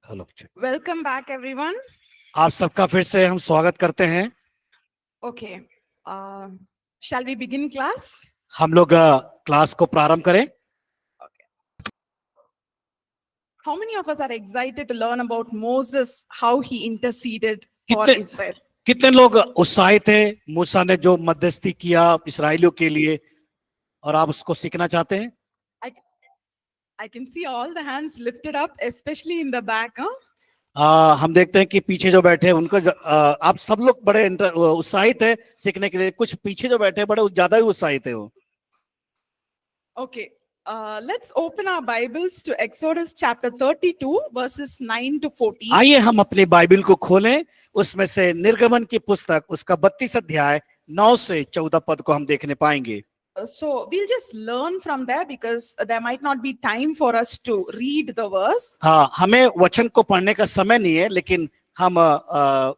Hello, Welcome back, everyone. आप सबका फिर से हम स्वागत करते हैं। Okay, uh, shall we begin class? हम लोग क्लास को प्रारंभ करें। How many of us are excited to learn about Moses, how he interceded for कितने Israel? कितने लोग उत्साहित थे मूसा ने जो मध्यस्थी किया इस्राएलियों के लिए, और आप उसको सीखना चाहते हैं? I, I can see all the hands lifted up, especially in the back. Huh? हम देखते हैं कि पीछे जो बैठे हैं उनको आप सब लोग बड़े उत्साहित है सीखने के लिए। कुछ पीछे जो बैठे हैं बड़े ज्यादा ही उत्साहित है वो। Okay, let's open our Bibles to Exodus chapter 32, verses 9 to 14. आइए हम अपनी बाइबल को खोलें, उसमें से निर्गमन की पुस्तक उसका 32 अध्याय 9 से 14 पद को हम देखने पाएंगे। So we'll just learn from there because there might not be time for us to read the verse. हाँ, हमें वचन को पढ़ने का समय नहीं है, लेकिन हम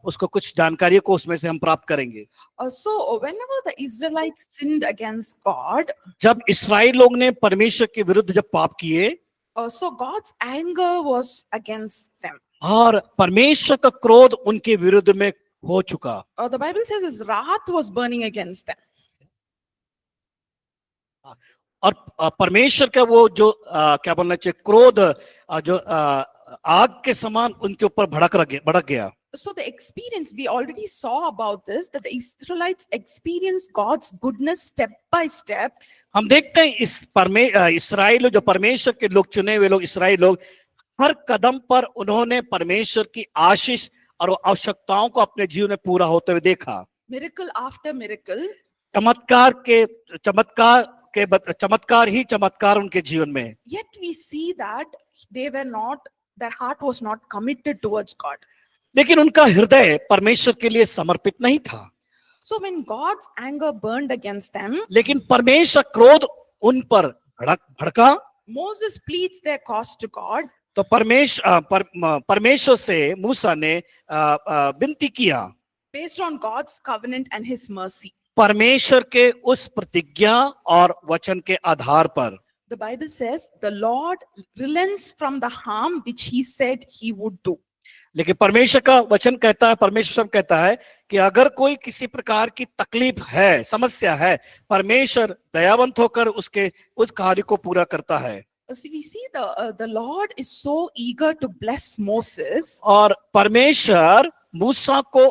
उसको कुछ जानकारियों को उसमें से हम प्राप्त करेंगे। So whenever the Israelites sinned against God, जब इस्राएल लोग ने परमेश्वर के विरुद्ध जब पाप किए, so God's anger was against them. और परमेश्वर का क्रोध उनके विरुद्ध में हो चुका। The Bible says his wrath was burning against them. और परमेश्वर का वो जो क्या बोलना चाहिए, क्रोध जो आग के समान उनके ऊपर भड़क गया। So the experience, we already saw about this, that the Israelites experienced God's goodness step by step. हम देखते हैं इस्राएल जो परमेश्वर के लोग, चुने हुए लोग इस्राएल लोग, हर कदम पर उन्होंने परमेश्वर की आशीष और आवश्यकताओं को अपने जीवन में पूरा होते हुए देखा। Miracle after miracle. चमत्कार ही चमत्कार उनके जीवन में। Yet we see that their heart was not committed towards God. लेकिन उनका हृदय परमेश्वर के लिए समर्पित नहीं था। So when God's anger burned against them, लेकिन परमेश्वर क्रोध उन पर भड़का। Moses pleads their cause to God. तो परमेश्वर से मूसा ने विनती किया, based on God's covenant and his mercy. परमेश्वर के उस प्रतिज्ञा और वचन के आधार पर। The Bible says the Lord relents from the harm which he said he would do. लेकिन परमेश्वर का वचन कहता है, परमेश्वर कहता है कि अगर कोई किसी प्रकार की तकलीफ है, समस्या है, परमेश्वर दयावंत होकर उसके उस कार्य को पूरा करता है। So we see the Lord is so eager to bless Moses. और परमेश्वर मूसा को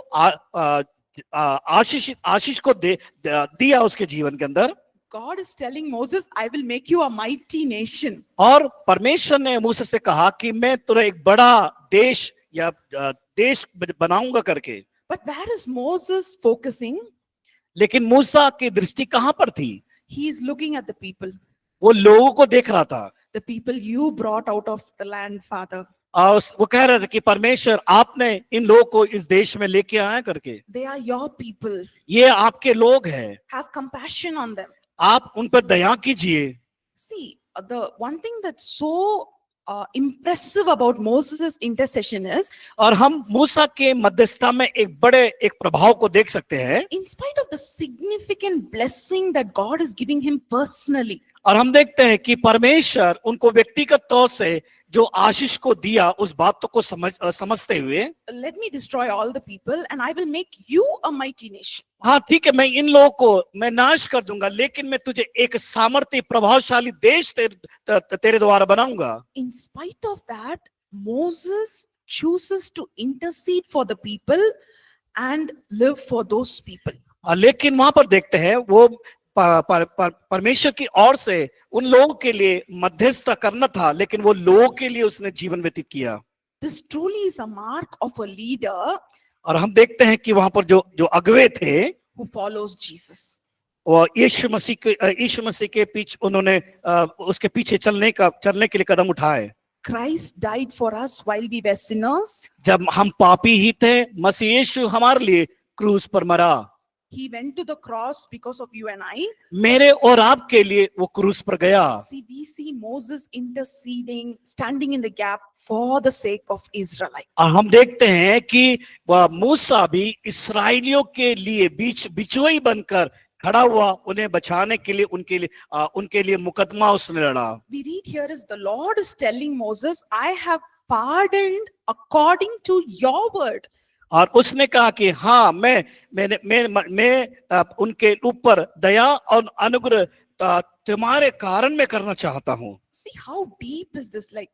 आशीष को दिया उसके जीवन के अंदर। God is telling Moses, I will make you a mighty nation. और परमेश्वर ने मूसा से कहा कि मैं तुझे एक बड़ा देश या देश बनाऊंगा करके। But where is Moses focusing? लेकिन मूसा की दृष्टि कहां पर थी? He is looking at the people. वो लोगों को देख रहा था। The people you brought out of the land, Father. और वो कह रहे थे कि परमेश्वर आपने इन लोगों को इस देश में लेके आया करके। They are your people. ये आपके लोग हैं। Have compassion on them. आप उन पर दया कीजिए। See, the one thing that's so impressive about Moses' intercession is, और हम मूसा के मध्यस्थता में एक प्रभाव को देख सकते हैं। in spite of the significant blessing that God is giving him personally, और हम देखते हैं कि परमेश्वर उनको व्यक्तिगत तौर से जो आशीष को दिया, उस बात को समझते हुए, let me destroy all the people and I will make you a mighty nation. हाँ ठीक है, मैं इन लोगों को मैं नाश कर दूंगा, लेकिन मैं तुझे एक सामर्थ्य प्रभावशाली देश तेरे द्वारा बनाऊंगा। In spite of that, Moses chooses to intercede for the people and live for those people. लेकिन वहां पर देखते हैं वो परमेश्वर की ओर से उन लोगों के लिए मध्यस्थता करना था, लेकिन वो लोगों के लिए उसने जीवन व्यतीत किया। This truly is a mark of a leader. और हम देखते हैं कि वहां पर जो अगुवे थे, who follows Jesus. और यीशु मसीह के पीछे उन्होंने उसके पीछे चलने के लिए कदम उठाए। Christ died for us while we were sinners. जब हम पापी ही थे, मसीह यीशु हमारे लिए क्रूस पर मरा। He went to the cross because of you and I. मेरे और आपके लिए वो क्रूस पर गया। See, we see Moses interceding, standing in the gap for the sake of Israelites. और हम देखते हैं कि मूसा भी इस्राएलियों के लिए बिचौई बनकर खड़ा हुआ, उन्हें बचाने के लिए उनके लिए मुकदमा उसने लड़ा। We read here is the Lord is telling Moses, I have pardoned according to your word. और उसने कहा कि हाँ मैं उनके ऊपर दया और अनुग्रह तुम्हारे कारण में करना चाहता हूँ. See how deep is this? Like,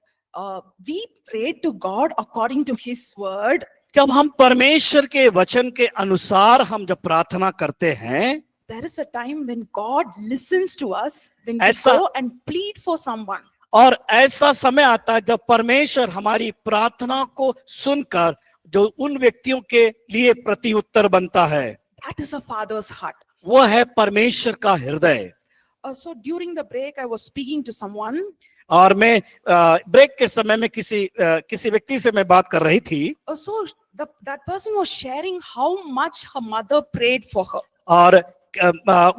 we prayed to God according to His word. जब हम परमेश्वर के वचन के अनुसार हम जब प्रार्थना करते हैं, There is a time when God listens to us when we ऐसा- go and plead for someone. और ऐसा समय आता है जब परमेश्वर हमारी प्रार्थना को सुनकर जो उन व्यक्तियों के लिए प्रति उत्तर बनता है, That is a father's heart. वो है परमेश्वर का हृदय. So during the break, I was speaking to someone. और मैं ब्रेक के समय में किसी व्यक्ति से मैं बात कर रही थी. So that person was sharing how much her mother prayed for her. और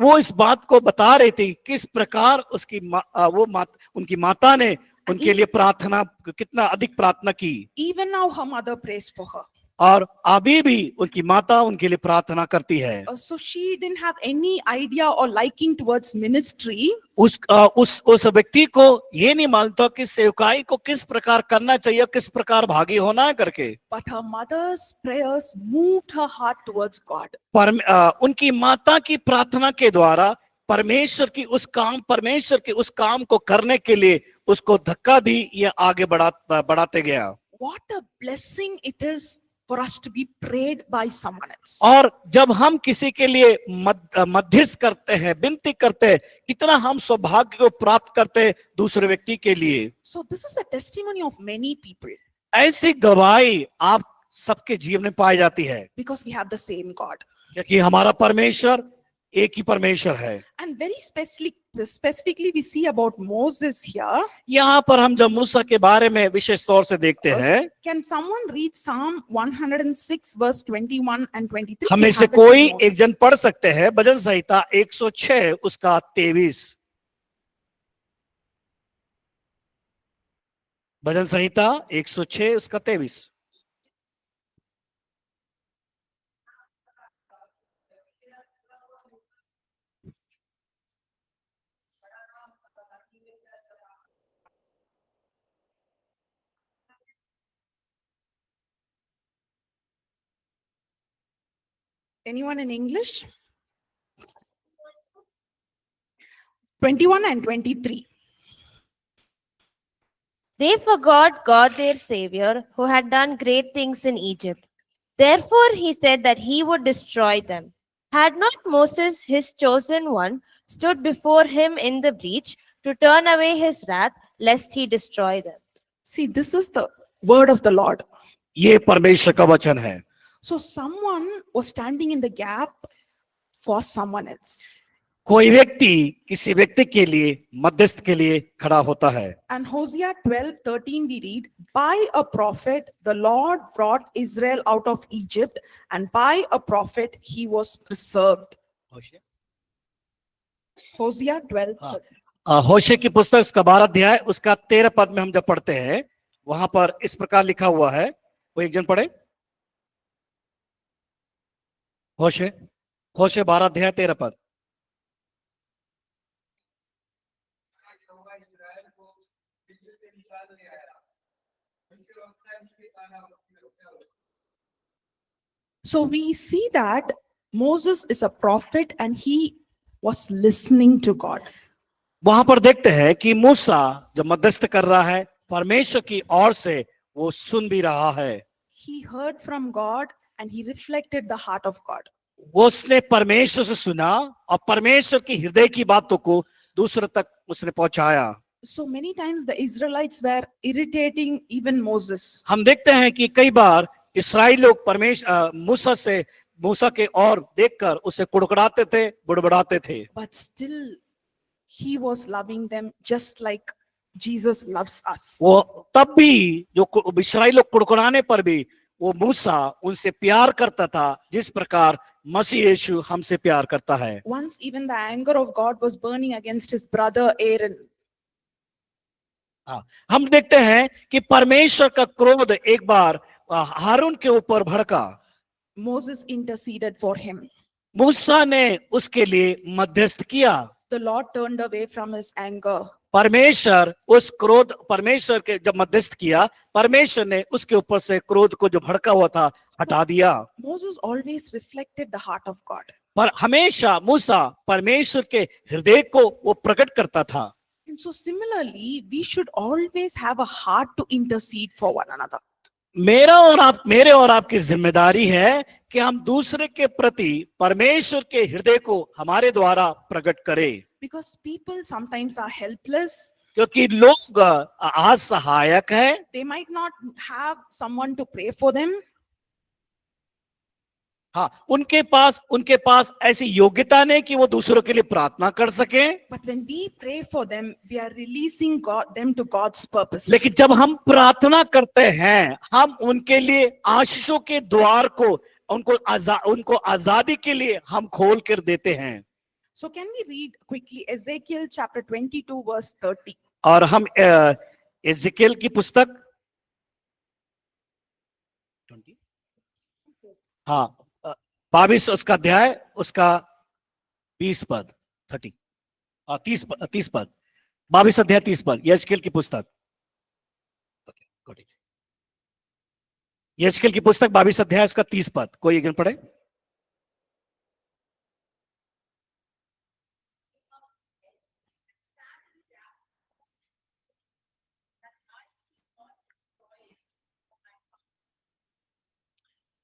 वो इस बात को बता रही थी किस प्रकार उनकी माता ने उनके लिए प्रार्थना, कितना अधिक प्रार्थना की. Even now her mother prays for her. और अभी भी उनकी माता उनके लिए प्रार्थना करती है. So she didn't have any idea or liking towards ministry. उस व्यक्ति को ये नहीं मालूम कि सेवकाई को किस प्रकार करना चाहिए, किस प्रकार भागी होना है करके. But her mother's prayers moved her heart towards God. उनकी माता की प्रार्थना के द्वारा परमेश्वर के उस काम को करने के लिए उसको धक्का दी, या आगे बढ़ाते गया. What a blessing it is for us to be prayed by someone else. और जब हम किसी के लिए मध्यस्थ करते हैं, विनती करते हैं, कितना हम सौभाग्य को प्राप्त करते हैं दूसरे व्यक्ति के लिए. So this is a testimony of many people. ऐसी गवाही आप सबके जीवन में पाई जाती है, Because we have the same God. क्योंकि हमारा परमेश्वर एक ही परमेश्वर है. And very specifically we see about Moses here. यहाँ पर हम जब मूसा के बारे में विशेष तौर से देखते हैं, Can someone read Psalm 106 verse 21 and 23? हमें से कोई एक जन पढ़ सकते हैं भजन संहिता 106 उसका 23. भजन संहिता 106 उसका 23. Anyone in English? 21 and 23. They forgot God their Savior, who had done great things in Egypt. Therefore he said that he would destroy them. Had not Moses, his chosen one, stood before him in the breach to turn away his wrath, lest he destroy them? See, this is the word of the Lord. ये परमेश्वर का वचन है. So someone was standing in the gap for someone else. कोई व्यक्ति किसी व्यक्ति के लिए मध्यस्थ के लिए खड़ा होता है. And Hosea 12:13 we read, by a prophet the Lord brought Israel out of Egypt, and by a prophet he was preserved. Hosea 12:13. होशे की पुस्तक उसका 12 अध्याय उसका 13 पद में हम जब पढ़ते हैं, वहां पर इस प्रकार लिखा हुआ है. वो एक जन पढ़े. होशे 12 अध्याय 13 पद. So we see that Moses is a prophet and he was listening to God. वहां पर देखते हैं कि मूसा जब मध्यस्थ कर रहा है परमेश्वर की ओर से, वो सुन भी रहा है. He heard from God and he reflected the heart of God. वो उसने परमेश्वर से सुना और परमेश्वर की हृदय की बातों को दूसरे तक उसने पहुंचाया. So many times the Israelites were irritating even Moses. हम देखते हैं कि कई बार इस्राएल लोग मूसा के और देखकर उसे कुड़कुड़ाते थे, बुड़बुड़ाते थे. But still he was loving them just like Jesus loves us. वो तब भी जो इस्राएल लोग कुड़कुड़ाने पर भी वो मूसा उनसे प्यार करता था जिस प्रकार मसीह यीशु हमसे प्यार करता है. Once even the anger of God was burning against his brother Aaron. हम देखते हैं कि परमेश्वर का क्रोध एक बार हारून के ऊपर भड़का. Moses interceded for him. मूसा ने उसके लिए मध्यस्थ किया. The Lord turned away from his anger. परमेश्वर उस क्रोध, परमेश्वर के जब मध्यस्थ किया, परमेश्वर ने उसके ऊपर से क्रोध को जो भड़का हुआ था हटा दिया। Moses always reflected the heart of God. पर हमेशा मूसा परमेश्वर के हृदय को वो प्रकट करता था। And so similarly, we should always have a heart to intercede for one another. मेरे और आपकी जिम्मेदारी है कि हम दूसरे के प्रति परमेश्वर के हृदय को हमारे द्वारा प्रकट करें, Because people sometimes are helpless. क्योंकि लोग असहायक है। They might not have someone to pray for them. हाँ, उनके पास ऐसी योग्यता नहीं कि वो दूसरों के लिए प्रार्थना कर सके। But when we pray for them, we are releasing them to God's purposes. लेकिन जब हम प्रार्थना करते हैं, हम उनके लिए आशीषों के द्वार को, उनको आजादी के लिए हम खोल कर देते हैं। So can we read quickly Ezekiel chapter 22 verse 30? और हम एजेकियल की पुस्तक, हाँ, 22 उसका अध्याय, उसका 20 पद, 30 पद, 22 अध्याय 30 पद, एजेकियल की पुस्तक, एजेकियल की पुस्तक 22 अध्याय उसका 30 पद। कोई एक जन पढ़े?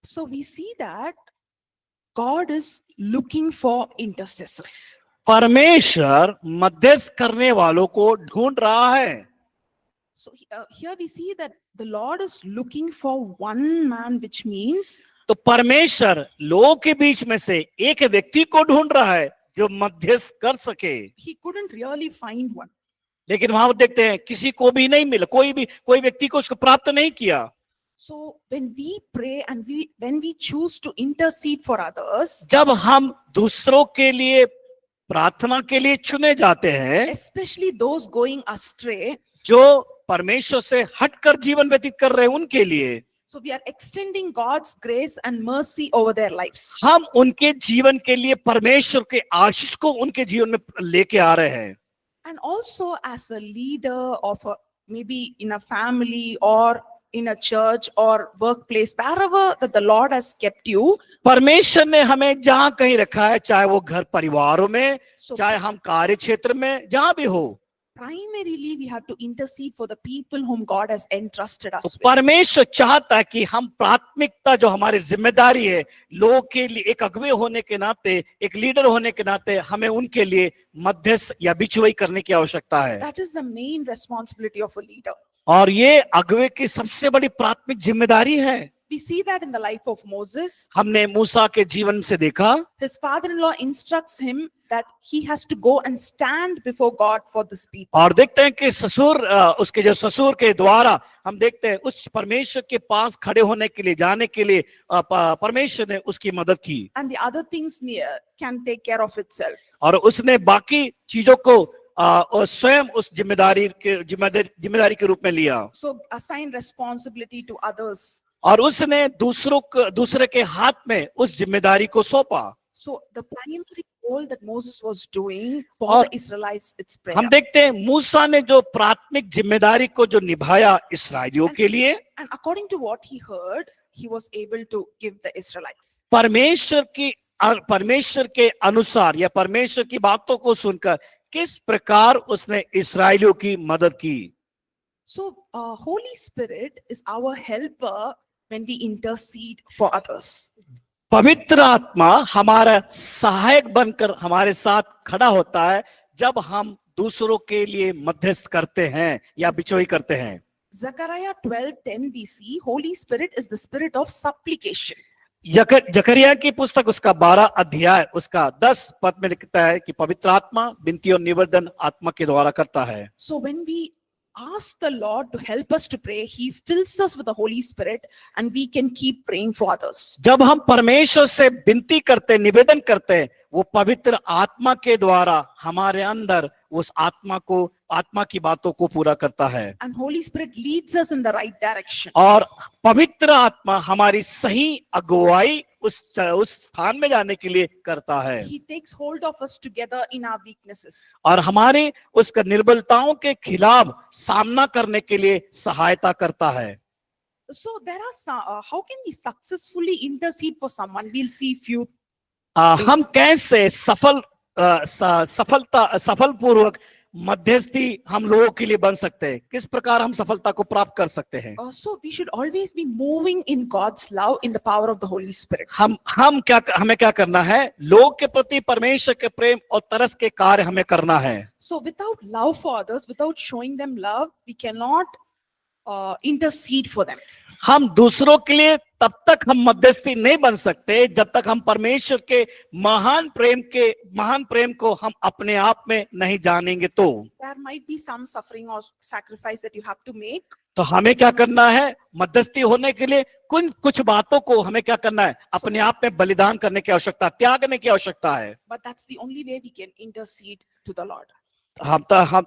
So we see that God is looking for intercessors. परमेश्वर मध्यस्थ करने वालों को ढूंढ रहा है। So here we see that the Lord is looking for one man, which means तो परमेश्वर लोगों के बीच में से एक व्यक्ति को ढूंढ रहा है जो मध्यस्थ कर सके। he couldn't really find one. लेकिन वहां देखते हैं किसी को भी नहीं मिला, कोई व्यक्ति को उसको प्राप्त नहीं किया। So when we pray and when we choose to intercede for others, जब हम दूसरों के लिए प्रार्थना के लिए चुने जाते हैं, especially those going astray, जो परमेश्वर से हटकर जीवन व्यतीत कर रहे हैं उनके लिए, so we are extending God's grace and mercy over their lives. हम उनके जीवन के लिए परमेश्वर के आशीष को उनके जीवन में लेके आ रहे हैं। And also as a leader of maybe in a family or in a church or workplace, wherever that the Lord has kept you, परमेश्वर ने हमें जहां कहीं रखा है, चाहे वो घर परिवारों में, so चाहे हम कार्य क्षेत्र में, जहां भी हो, primarily we have to intercede for the people whom God has entrusted us तो with. परमेश्वर चाहता है कि हम प्राथमिकता जो हमारी जिम्मेदारी है, लोगों के लिए एक अगुवे होने के नाते, एक लीडर होने के नाते, हमें उनके लिए मध्यस्थ या बिचवाई करने की आवश्यकता है। That is the main responsibility of a leader. और ये अगुवे की सबसे बड़ी प्राथमिक जिम्मेदारी है। We see that in the life of Moses. हमने मूसा के जीवन से देखा, His father-in-law instructs him that he has to go and stand before God for this people. और देखते हैं कि उसके जो ससुर के द्वारा हम देखते हैं उस परमेश्वर के पास खड़े होने के लिए, जाने के लिए परमेश्वर ने उसकी मदद की, And the other things can take care of itself. और उसने बाकी चीजों को स्वयं उस जिम्मेदारी के रूप में लिया, So assign responsibility to others. और उसने दूसरे के हाथ में उस जिम्मेदारी को सौंपा। So the primary role that Moses was doing for और the Israelites, it's prayer. हम देखते हैं मूसा ने जो प्राथमिक जिम्मेदारी को जो निभाया इसराइलियों के लिए, And according to what he heard, he was able to give the Israelites. परमेश्वर के अनुसार या परमेश्वर की बातों को सुनकर किस प्रकार उसने इसराइलियों की मदद की। So Holy Spirit is our helper when we intercede for others. पवित्र आत्मा हमारा सहायक बनकर हमारे साथ खड़ा होता है जब हम दूसरों के लिए मध्यस्थ करते हैं या बिचौई करते हैं। Zechariah 12:10 we see Holy Spirit is the spirit of supplication. जकरिया की पुस्तक उसका 12 अध्याय उसका 10 पद में लिखता है कि पवित्र आत्मा विनती और निवेदन आत्मा के द्वारा करता है। So when we ask the Lord to help us to pray, he fills us with the Holy Spirit and we can keep praying for others. जब हम परमेश्वर से विनती करते, निवेदन करते, वो पवित्र आत्मा के द्वारा हमारे अंदर उस आत्मा की बातों को पूरा करता है, And Holy Spirit leads us in the right direction. और पवित्र आत्मा हमारी सही अगुवाई उस स्थान में जाने के लिए करता है He takes hold of us together in our weaknesses. और हमारी उस निर्बलताओं के खिलाफ सामना करने के लिए सहायता करता है। So there are some, how can we successfully intercede for someone? We'll see few. हम कैसे सफल पूर्वक मध्यस्थी हम लोगों के लिए बन सकते हैं, किस प्रकार हम सफलता को प्राप्त कर सकते हैं। So we should always be moving in God's love in the power of the Holy Spirit. हमें क्या करना है, लोग के प्रति परमेश्वर के प्रेम और तरस के कार्य हमें करना है। So without love for others, without showing them love, we cannot intercede for them. हम दूसरों के लिए तब तक हम मध्यस्थी नहीं बन सकते जब तक हम परमेश्वर के महान प्रेम को हम अपने आप में नहीं जानेंगे। तो There might be some suffering or sacrifice that you have to make. तो हमें क्या करना है, मध्यस्थी होने के लिए कुछ बातों को हमें क्या करना है, अपने आप में बलिदान करने की आवश्यकता, त्यागने की आवश्यकता है। But that's the only way we can intercede to the Lord.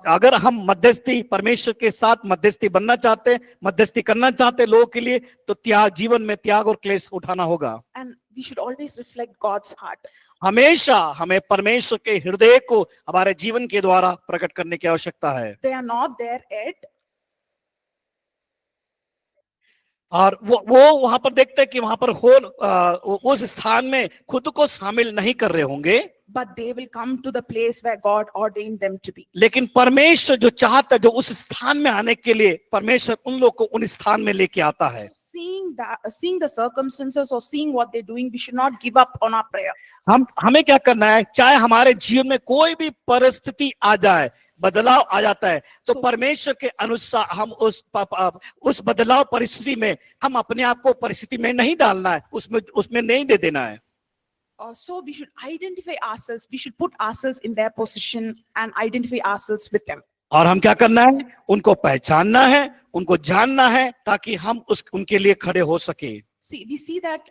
अगर हम मध्यस्थी परमेश्वर के साथ मध्यस्थी बनना चाहते हैं, मध्यस्थी करना चाहते हैं लोगों के लिए, तो जीवन में त्याग और क्लेश उठाना होगा। And we should always reflect God's heart. हमेशा हमें परमेश्वर के हृदय को हमारे जीवन के द्वारा प्रकट करने की आवश्यकता है। They are not there yet. और वो वहां पर देखते हैं कि वहां पर उस स्थान में खुद को शामिल नहीं कर रहे होंगे, But they will come to the place where God ordained them to be. लेकिन परमेश्वर जो चाहता है, जो उस स्थान में आने के लिए परमेश्वर उन लोगों को उन स्थान में लेके आता है। Seeing the circumstances or seeing what they're doing, we should not give up on our prayer. हमें क्या करना है, चाहे हमारे जीवन में कोई भी परिस्थिति आ जाए, बदलाव आ जाता है, तो परमेश्वर के अनुसार हम उस बदलाव परिस्थिति में हम अपने आप को परिस्थिति में नहीं डालना है, उसमें नहीं दे देना है। So we should identify ourselves. We should put ourselves in their position and identify ourselves with them. और हम क्या करना है, उनको पहचानना है, उनको जानना है, ताकि हम उनके लिए खड़े हो सके। See, we see that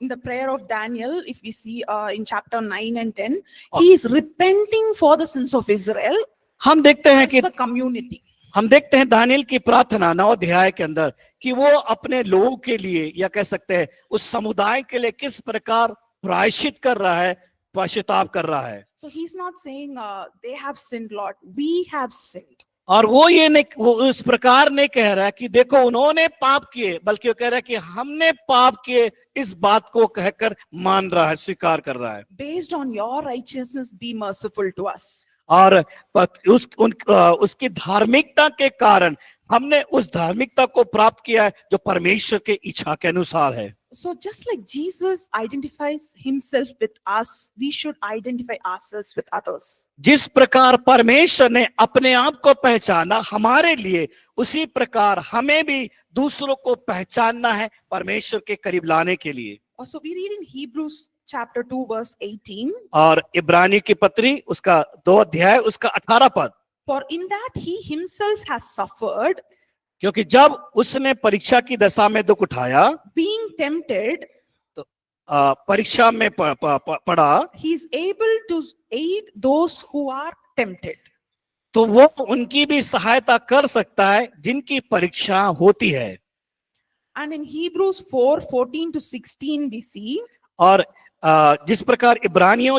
in the prayer of Daniel, if we see in chapter 9 and 10, he is repenting for the sins of Israel हम देखते हैं कि as a community. हम देखते हैं दानियल की प्रार्थना 9 अध्याय के अंदर कि वो अपने लोगों के लिए, या कह सकते हैं उस समुदाय के लिए किस प्रकार प्रायश्चित कर रहा है, पश्चाताप कर रहा है। So he's not saying they have sinned, Lord. We have sinned. और वो उस प्रकार नहीं कह रहा है कि देखो उन्होंने पाप किए, बल्कि वो कह रहा है कि हमने पाप किए, इस बात को कहकर मान रहा है, स्वीकार कर रहा है। Based on your righteousness, be merciful to us. और उसकी धार्मिकता के कारण हमने उस धार्मिकता को प्राप्त किया है जो परमेश्वर के इच्छा के अनुसार है। So just like Jesus identifies himself with us, we should identify ourselves with others. जिस प्रकार परमेश्वर ने अपने आप को पहचाना हमारे लिए, उसी प्रकार हमें भी दूसरों को पहचानना है परमेश्वर के करीब लाने के लिए। So we read in Hebrews chapter 2 verse 18. और इब्रानी की पत्री उसका 2 अध्याय उसका 18 पद। For in that he himself has suffered, क्योंकि जब उसने परीक्षा की दशा में दुख उठाया, being tempted, तो परीक्षा में पड़ा, he is able to aid those who are tempted. तो वो उनकी भी सहायता कर सकता है जिनकी परीक्षा होती है। And in Hebrews 4:14 to 16 we see, और जिस प्रकार इब्रानियों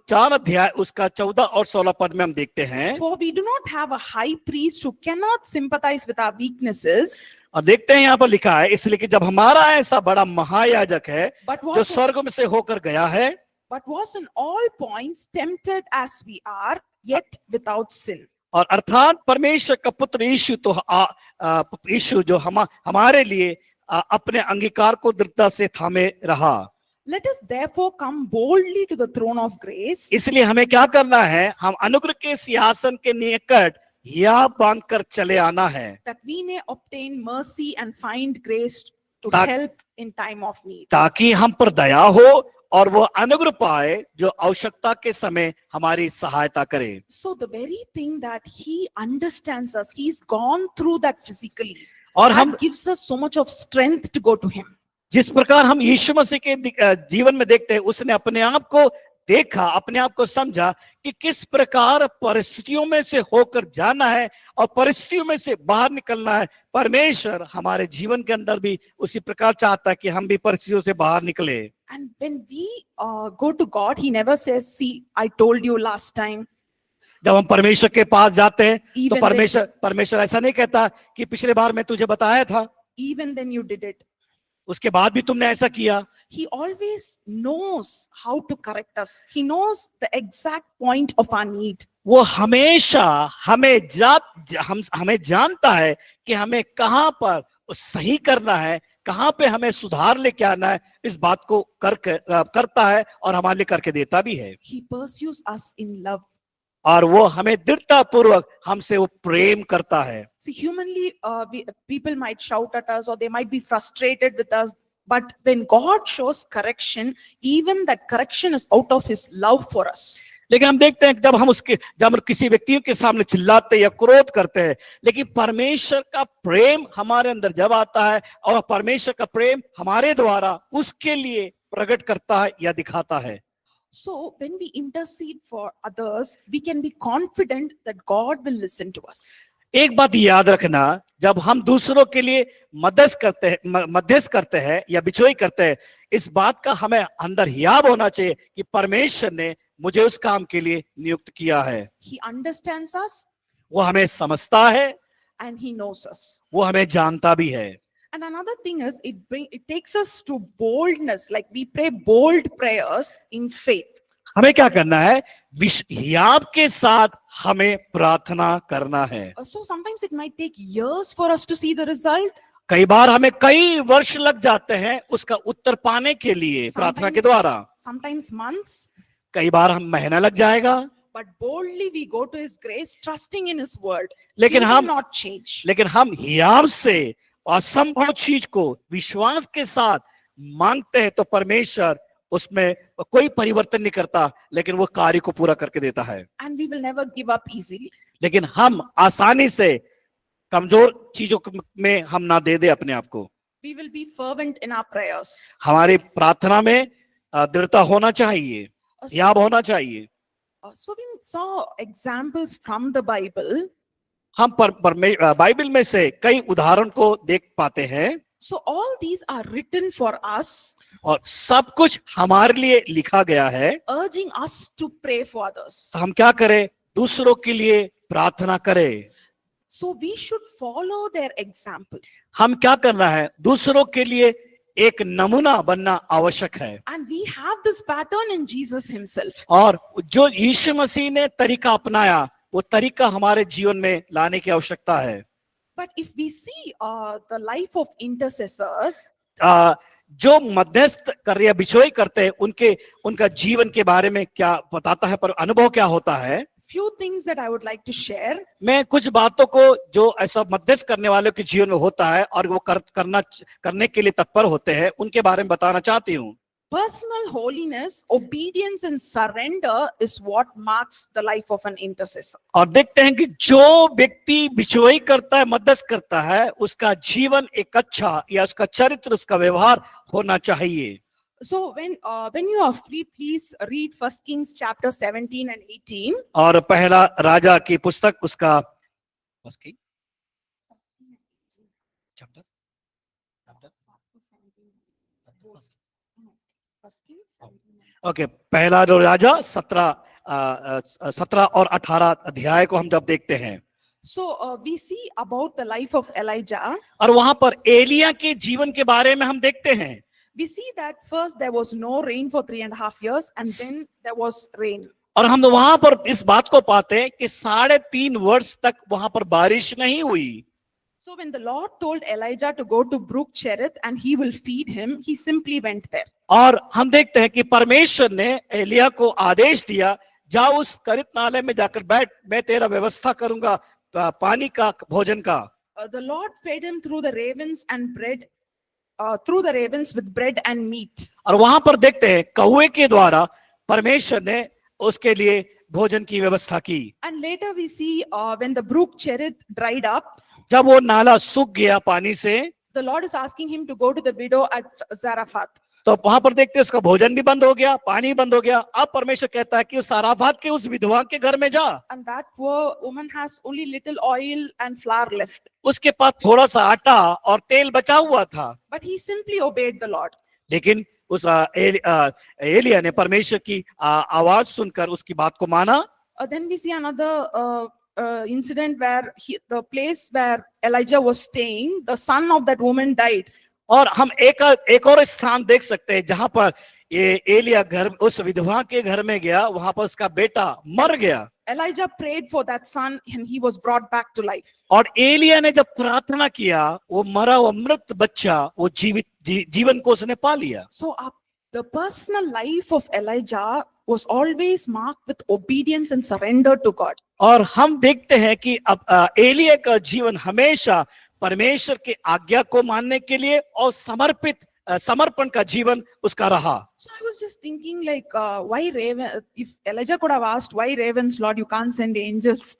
4 अध्याय उसका 14 और 16 पद में हम देखते हैं, for we do not have a high priest who cannot sympathize with our weaknesses, और देखते हैं यहाँ पर लिखा है, इसलिए कि जब हमारा ऐसा बड़ा महायाजक है but जो was, स्वर्ग में से होकर गया है, but was in all points tempted as we are, yet without sin. और अर्थात परमेश्वर का पुत्र यीशु तो यीशु जो हमारे लिए अपने अंगीकार को दृढ़ता से थामे रहा। Let us therefore come boldly to the throne of grace, इसलिए हमें क्या करना है, हम अनुग्रह के सिंहासन के निकट या बांध कर चले आना है, that we may obtain mercy and find grace to ता- help in time of need. ताकि हम पर दया हो और वो अनुग्रह पाए जो आवश्यकता के समय हमारी सहायता करे। So the very thing that he understands us, he's gone through that physically, और हम that gives us so much of strength to go to him. जिस प्रकार हम यीशु मसीह के जीवन में देखते हैं, उसने अपने आप को देखा, अपने आप को समझा कि किस प्रकार परिस्थितियों में से होकर जाना है और परिस्थितियों में से बाहर निकलना है। परमेश्वर हमारे जीवन के अंदर भी उसी प्रकार चाहता है कि हम भी परिस्थितियों से बाहर निकले। And when we go to God, He never says, "See, I told you last time." जब हम परमेश्वर के पास जाते हैं तो Even परमेश्वर ऐसा नहीं कहता कि पिछले बार मैं तुझे बताया था, Even then you did it. उसके बाद भी तुमने ऐसा किया। He always knows how to correct us. He knows the exact point of our need. वो हमेशा हमें जानता है कि हमें कहां पर सही करना है, कहां पे हमें सुधार लेके आना है। इस बात को करता है और हमारे लिए करके देता भी है। He pursues us in love. और वो हमें दृढ़ता पूर्वक हमसे वो प्रेम करता है। See, humanly, people might shout at us or they might be frustrated with us. But when God shows correction, even that correction is out of His love for us. लेकिन हम देखते हैं जब हम किसी व्यक्ति के सामने चिल्लाते या क्रोध करते हैं, लेकिन परमेश्वर का प्रेम हमारे अंदर जब आता है और परमेश्वर का प्रेम हमारे द्वारा उसके लिए प्रकट करता है या दिखाता है। So when we intercede for others, we can be confident that God will listen to us. एक बात याद रखना, जब हम दूसरों के लिए मध्यस्थ करते हैं या बिचौई करते हैं, इस बात का हमें अंदर याद होना चाहिए कि परमेश्वर ने मुझे उस काम के लिए नियुक्त किया है। He understands us वो हमें समझता है, and He knows us. वो हमें जानता भी है। And another thing is, it takes us to boldness, like we pray bold prayers in faith. हमें क्या करना है? हियाव के साथ हमें प्रार्थना करना है। So sometimes it might take years for us to see the result. कई बार हमें कई वर्ष लग जाते हैं उसका उत्तर पाने के लिए प्रार्थना के द्वारा। Sometimes months. कई बार हम महीना लग जाएगा। But boldly we go to His grace, trusting in His word. लेकिन He हम will not change. लेकिन हम हियाव से असंभव चीज को विश्वास के साथ मांगते हैं तो परमेश्वर उसमें कोई परिवर्तन नहीं करता, लेकिन वो कार्य को पूरा करके देता है। And we will never give up easily. लेकिन हम आसानी से कमजोर चीजों में हम ना दे दे अपने आप को। We will be fervent in our prayers. हमारी प्रार्थना में दृढ़ता होना चाहिए, याब होना चाहिए। So we saw examples from the Bible. हम बाइबल में से कई उदाहरण को देख पाते हैं। So all these are written for us, और सब कुछ हमारे लिए लिखा गया है, urging us to pray for others. हम क्या करें? दूसरों के लिए प्रार्थना करें। So we should follow their example. हम क्या करना है? दूसरों के लिए एक नमूना बनना आवश्यक है। And we have this pattern in Jesus Himself. और जो यीशु मसीह ने तरीका अपनाया, वो तरीका हमारे जीवन में लाने की आवश्यकता है। But if we see the life of intercessors, जो मध्यस्थ कर या बिचौई करते हैं, उनका जीवन के बारे में क्या बताता है, पर अनुभव क्या होता है? few things that I would like to share. मैं कुछ बातों को जो ऐसा मध्यस्थ करने वालों के जीवन में होता है और वो करने के लिए तत्पर होते हैं, उनके बारे में बताना चाहती हूँ। Personal holiness, obedience and surrender is what marks the life of an intercessor. और देखते हैं कि जो व्यक्ति बिचौई करता है, मध्यस्थ करता है, उसका जीवन एक अच्छा या उसका चरित्र, उसका व्यवहार होना चाहिए। So when you are free, please read 1 Kings chapter 17 and 18. और पहला राजा की पुस्तक उसका 1 Kings chapter ओके, पहला जो राजा 17 और 18 अध्याय को हम जब देखते हैं, So we see about the life of Elijah. और वहां पर एलिया के जीवन के बारे में हम देखते हैं। We see that first there was no rain for 3.5 years and then there was rain. और हम वहां पर इस बात को पाते हैं कि 3.5 वर्ष तक वहां पर बारिश नहीं हुई। So when the Lord told Elijah to go to Brook Cherith and he will feed him, he simply went there. और हम देखते हैं कि परमेश्वर ने एलिया को आदेश दिया, जाओ उस करित नाले में जाकर बैठ, मैं तेरा व्यवस्था करूंगा पानी का, भोजन का। The Lord fed him through the ravens and bread, through the ravens with bread and meat. और वहां पर देखते हैं कौवे के द्वारा परमेश्वर ने उसके लिए भोजन की व्यवस्था की। And later we see when the Brook Cherith dried up, जब वो नाला सूख गया पानी से, the Lord is asking him to go to the widow at Zarephath. तो वहां पर देखते हैं उसका भोजन भी बंद हो गया, पानी बंद हो गया। अब परमेश्वर कहता है कि उस साराफात के उस विधवा के घर में जा। And that poor woman has only little oil and flour left. उसके पास थोड़ा सा आटा और तेल बचा हुआ था, But he simply obeyed the Lord. लेकिन उस एलिया ने परमेश्वर की आवाज सुनकर उसकी बात को माना। Then we see another incident where the place where Elijah was staying, the son of that woman died. और हम एक और स्थान देख सकते हैं जहां पर ये एलिया घर उस विधवा के घर में गया, वहां पर उसका बेटा मर गया। Elijah prayed for that son and he was brought back to life. और एलिया ने जब प्रार्थना किया, वो मरा हुआ मृत बच्चा वो जीवन को उसने पा लिया। So the personal life of Elijah was always marked with obedience and surrender to God. और हम देखते हैं कि अब एलिया का जीवन हमेशा परमेश्वर के आज्ञा को मानने के लिए और समर्पण का जीवन उसका रहा। So I was just thinking like, why raven? If Elijah could have asked, why ravens, Lord, you can't send angels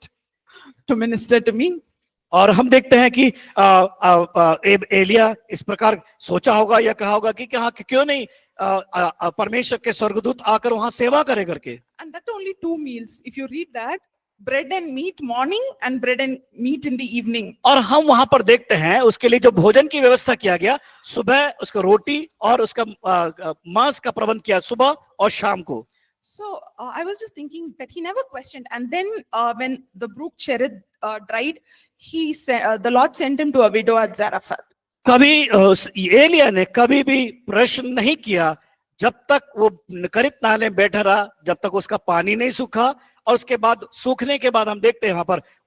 to minister to me. और हम देखते हैं कि एलिया इस प्रकार सोचा होगा या कहा होगा कि क्यों नहीं परमेश्वर के स्वर्गदूत आकर वहां सेवा करे करके। And that only 2 meals. If you read that, bread and meat morning and bread and meat in the evening. और हम वहां पर देखते हैं उसके लिए जो भोजन की व्यवस्था किया गया, सुबह उसका रोटी और उसका मांस का प्रबंध किया सुबह और शाम को। So I was just thinking that he never questioned. And then when the brook Cherith dried, the Lord sent him to a widow at Zarephath. कभी एलिया ने कभी भी प्रश्न नहीं किया जब तक वो करीत नाले में बैठा रहा, जब तक उसका पानी नहीं सूखा। और उसके बाद सूखने के बाद हम देखते हैं वहां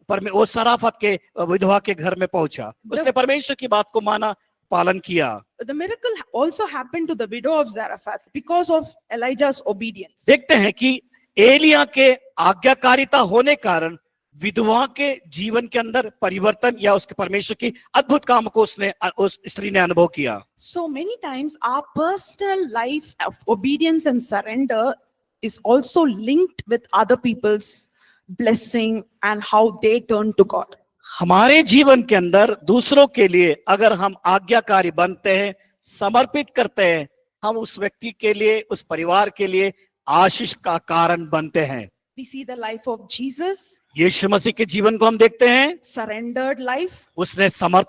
पर वो सराफत के विधवा के घर में पहुंचा, उसने परमेश्वर की बात को माना, पालन किया। The miracle also happened to the widow of Zarephath because of Elijah's obedience. देखते हैं कि एलिया के आज्ञाकारिता होने कारण विधवा के जीवन के अंदर परिवर्तन या उसके परमेश्वर की अद्भुत काम को उस स्त्री ने अनुभव किया। So many times our personal life of obedience and surrender is also linked with other people's blessing and how they turn to God. हमारे जीवन के अंदर दूसरों के लिए अगर हम आज्ञाकारी बनते हैं, समर्पित करते हैं, हम उस व्यक्ति के लिए, उस परिवार के लिए आशीष का कारण बनते हैं। We see the life of Jesus, यीशु मसीह के जीवन को हम देखते हैं, surrendered life. उसने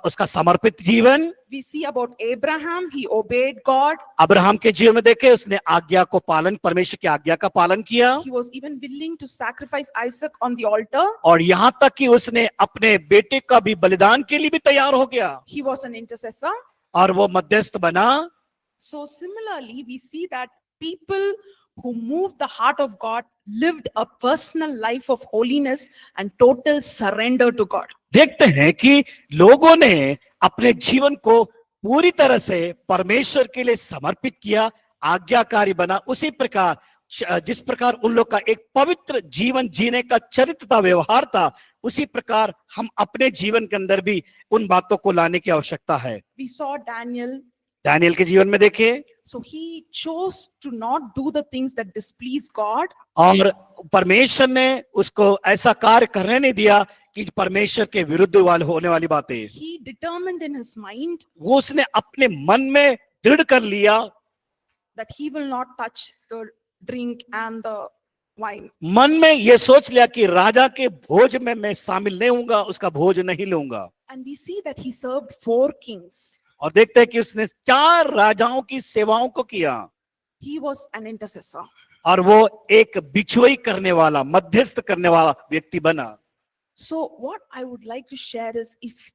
उसका समर्पित जीवन। We see about Abraham, he obeyed God. Abraham के जीवन में देखे, उसने आज्ञा को पालन, परमेश्वर की आज्ञा का पालन किया। He was even willing to sacrifice Isaac on the altar. और यहाँ तक कि उसने अपने बेटे का भी बलिदान के लिए भी तैयार हो गया। He was an intercessor. और वो मध्यस्थ बना। So similarly, we see that people who moved the heart of God lived a personal life of holiness and total surrender to God. देखते हैं कि लोगों ने अपने जीवन को पूरी तरह से परमेश्वर के लिए समर्पित किया, आज्ञाकारी बना। उसी प्रकार जिस प्रकार उन लोग का एक पवित्र जीवन जीने का चरित्र था, व्यवहार था, उसी प्रकार हम अपने जीवन के अंदर भी उन बातों को लाने की आवश्यकता है। We saw दानियल के जीवन में देखिए, so he chose to not do the things that displease God. और परमेश्वर ने उसको ऐसा कार्य करने नहीं दिया कि परमेश्वर के विरुद्ध होने वाली बातें। He determined in his mind वो उसने अपने मन में दृढ़ कर लिया that he will not touch the drink and the wine. मन में ये सोच लिया कि राजा के भोज में मैं शामिल नहीं होऊंगा, उसका भोज नहीं लूंगा। And we see that he served 4 kings. और देखते हैं कि उसने 4 राजाओं की सेवाओं को किया। He was an intercessor. और वो एक बिछुई करने वाला, मध्यस्थ करने वाला व्यक्ति बना। So what I would like to share is, if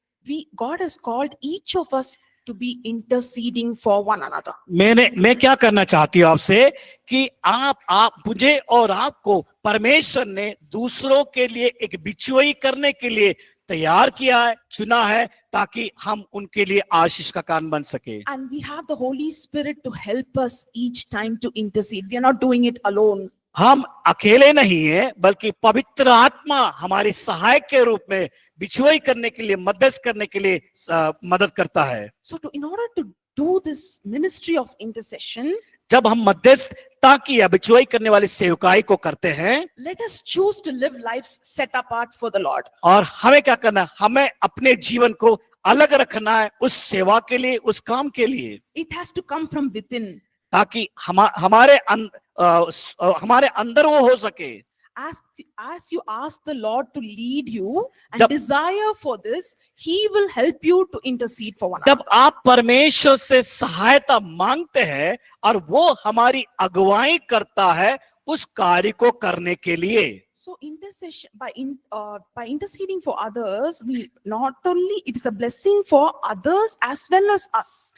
God has called each of us to be interceding for one another. मैं क्या करना चाहती हूँ आपसे कि आप मुझे और आपको परमेश्वर ने दूसरों के लिए एक बिछुई करने के लिए तैयार किया है, चुना है, ताकि हम उनके लिए आशीष का कारण बन सके। And we have the Holy Spirit to help us each time to intercede. We are not doing it alone. हम अकेले नहीं है, बल्कि पवित्र आत्मा हमारी सहायक के रूप में बिछुई करने के लिए, मध्यस्थ करने के लिए मदद करता है। So in order to do this ministry of intercession, जब हम मध्यस्थता की या बिछुई करने वाली सेवकाई को करते हैं, let us choose to live lives set apart for the Lord. और हमें क्या करना है, हमें अपने जीवन को अलग रखना है उस सेवा के लिए, उस काम के लिए। It has to come from within. ताकि हमारे अंदर वो हो सके। as you ask the Lord to lead you and Jab- desire for this, He will help you to intercede for one जब another. आप परमेश्वर से सहायता मांगते हैं और वो हमारी अगुवाई करता है उस कार्य को करने के लिए, So intercession by interceding for others, we not only it is a blessing for others as well as us.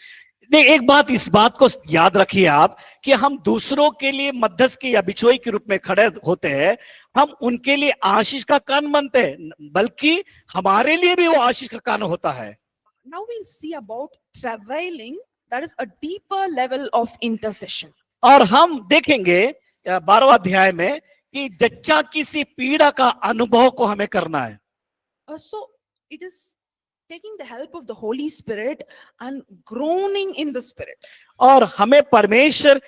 नहीं, एक बात इस बात को याद रखिए आप कि हम दूसरों के लिए मध्यस्थ या बिचौई के रूप में खड़े होते हैं, हम उनके लिए आशीष का कारण बनते हैं, बल्कि हमारे लिए भी वो आशीष का कारण होता है। Now we'll see about travailing, that is a deeper level of intercession. और हम देखेंगे 12वां अध्याय में कि जच्चा किसी पीड़ा का अनुभव को हमें करना है। So it is taking the help of the Holy Spirit and groaning in the Spirit. और हमें परमेश्वर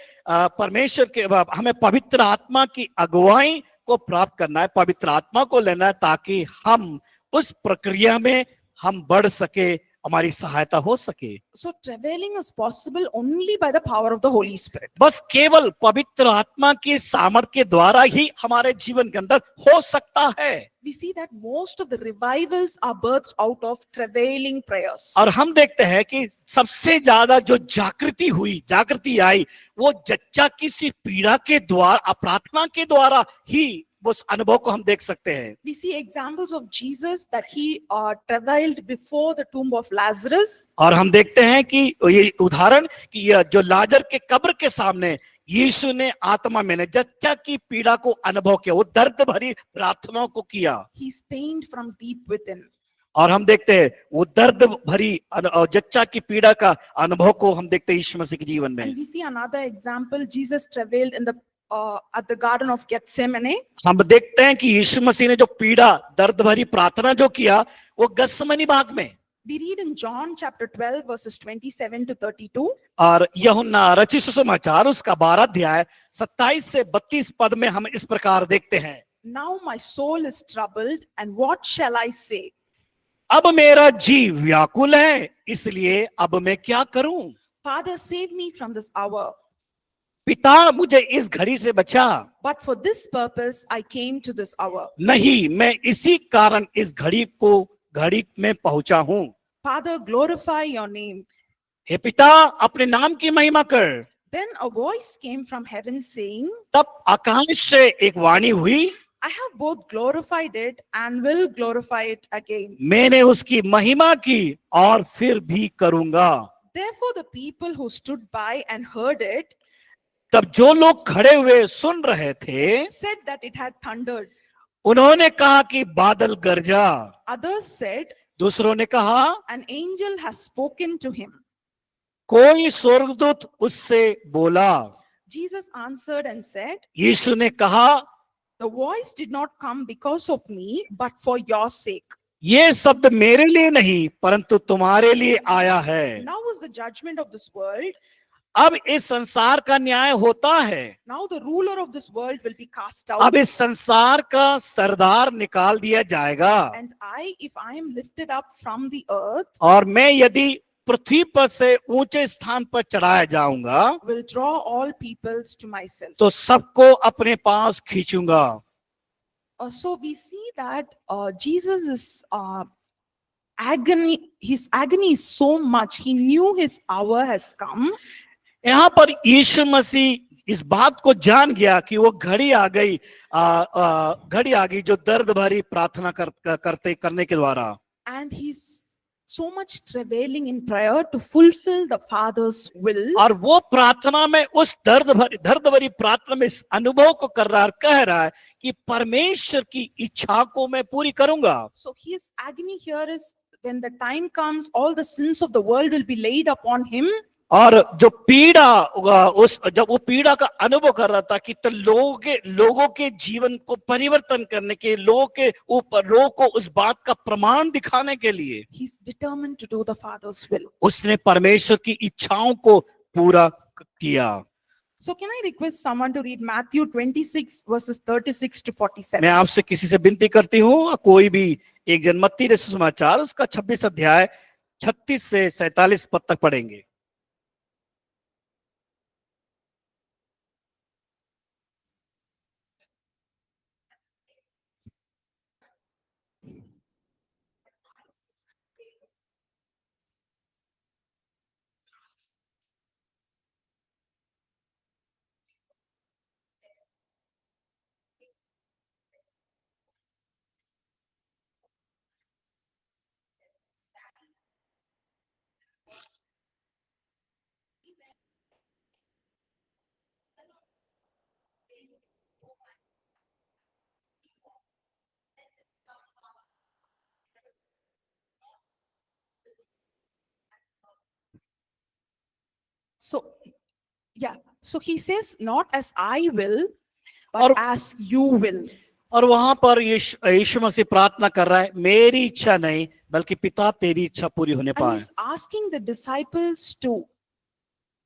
के हमें पवित्र आत्मा की अगुवाई को प्राप्त करना है, पवित्र आत्मा को लेना है, ताकि हम उस प्रक्रिया में हम बढ़ सके, हमारी सहायता हो सके। So travailing is possible only by the power of the Holy Spirit. बस केवल पवित्र आत्मा के सामर्थ के द्वारा ही हमारे जीवन के अंदर हो सकता है। We see that most of the revivals are birthed out of travailing prayers. और हम देखते हैं कि सबसे ज्यादा जो जागृति आई वो जच्चा किसी पीड़ा के द्वारा, प्रार्थना के द्वारा ही उस अनुभव को हम देख सकते हैं। We see examples of Jesus that he travailed before the tomb of Lazarus. और हम देखते हैं कि ये उदाहरण कि ये जो लाजर के कब्र के सामने यीशु ने आत्मा में जच्चा की पीड़ा को अनुभव किया, वो दर्द भरी प्रार्थनाओं को किया। He's pained from deep within. और हम देखते हैं वो दर्द भरी जच्चा की पीड़ा का अनुभव को हम देखते हैं यीशु मसीह के जीवन में। And we see another example, Jesus travailed in the at the Garden of Gethsemane. हम देखते हैं कि यीशु मसीह ने जो पीड़ा दर्द भरी प्रार्थना जो किया वो गत्समनी बाग में। We read in John chapter 12 verses 27 to 32. और यूहन्ना रचित सुसमाचार उसका 12 अध्याय 27 से 32 पद में हम इस प्रकार देखते हैं। Now my soul is troubled, and what shall I say? अब मेरा जी व्याकुल है, इसलिए अब मैं क्या करूं? Father, save me from this hour. पिता मुझे इस घड़ी से बचा। But for this purpose I came to this hour. नहीं, मैं इसी कारण इस घड़ी में पहुंचा हूं। Father, glorify your name. हे पिता, अपने नाम की महिमा कर। Then a voice came from heaven saying, तब आकाश से एक वाणी हुई, I have both glorified it and will glorify it again. मैंने उसकी महिमा की और फिर भी करूंगा। Therefore the people who stood by and heard it तब जो लोग खड़े हुए सुन रहे थे said that it had thundered. उन्होंने कहा कि बादल गरजा। Others said, दूसरों ने कहा an angel has spoken to him. कोई स्वर्गदूत उससे बोला। Jesus answered and said, यीशु ने कहा, the voice did not come because of me, but for your sake. ये शब्द मेरे लिए नहीं परंतु तुम्हारे लिए आया है। Now is the judgment of this world. अब इस संसार का न्याय होता है। Now the ruler of this world will be cast अब out. इस संसार का सरदार निकाल दिया जाएगा। And I, if I am lifted up from the earth, और मैं यदि पृथ्वी पर से ऊंचे स्थान पर चढ़ाया जाऊंगा will draw all peoples to myself. तो सबको अपने पास खींचूंगा। So we see that Jesus is agony. His agony is so much. He knew his hour has come. यहाँ पर यीशु मसीह इस बात को जान गया कि वो घड़ी आ गई जो दर्द भरी प्रार्थना करने के द्वारा। And he's so much travailing in prayer to fulfill the Father's will. और वो प्रार्थना में उस दर्द भरी प्रार्थना में इस अनुभव को कर रहा है, कह रहा है कि परमेश्वर की इच्छा को मैं पूरी करूंगा। So his agony here is when the time comes, all the sins of the world will be laid upon him. और जो जब वो पीड़ा का अनुभव कर रहा था कि तो लोगों के जीवन को परिवर्तन करने के, लोगों को उस बात का प्रमाण दिखाने के लिए He's determined to do the Father's will. उसने परमेश्वर की इच्छाओं को पूरा किया। So can I request someone to read Matthew 26 verses 36 to 47? मैं आपसे किसी से विनती करती हूँ, कोई भी एक जन मत्ती रचित सुसमाचार उसका 26 अध्याय 36 से 47 पद तक पढ़ेंगे। So, yeah, so he says, not as I will, but Or- as you will. और वहां पर यीशु मसीह प्रार्थना कर रहा है, मेरी इच्छा नहीं बल्कि पिता तेरी इच्छा पूरी होने And पाए। he's asking the disciples to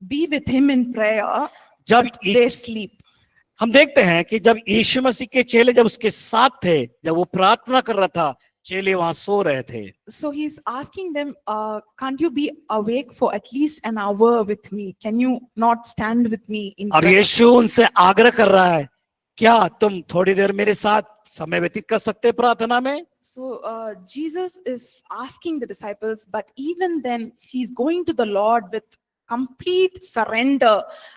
be with him in prayer, जब but they sleep. हम देखते हैं कि जब यीशु मसीह के चेले जब उसके साथ थे, जब वो प्रार्थना कर रहा था, चेले वहां सो रहे थे। So he's asking them, can't you be awake for at least an hour with me? Can you not stand with me in और prayer? यीशु उनसे आग्रह कर रहा है, क्या तुम थोड़ी देर मेरे साथ समय व्यतीत कर सकते हैं प्रार्थना में? So Jesus is asking the disciples, but even then he's going to the Lord with complete surrender,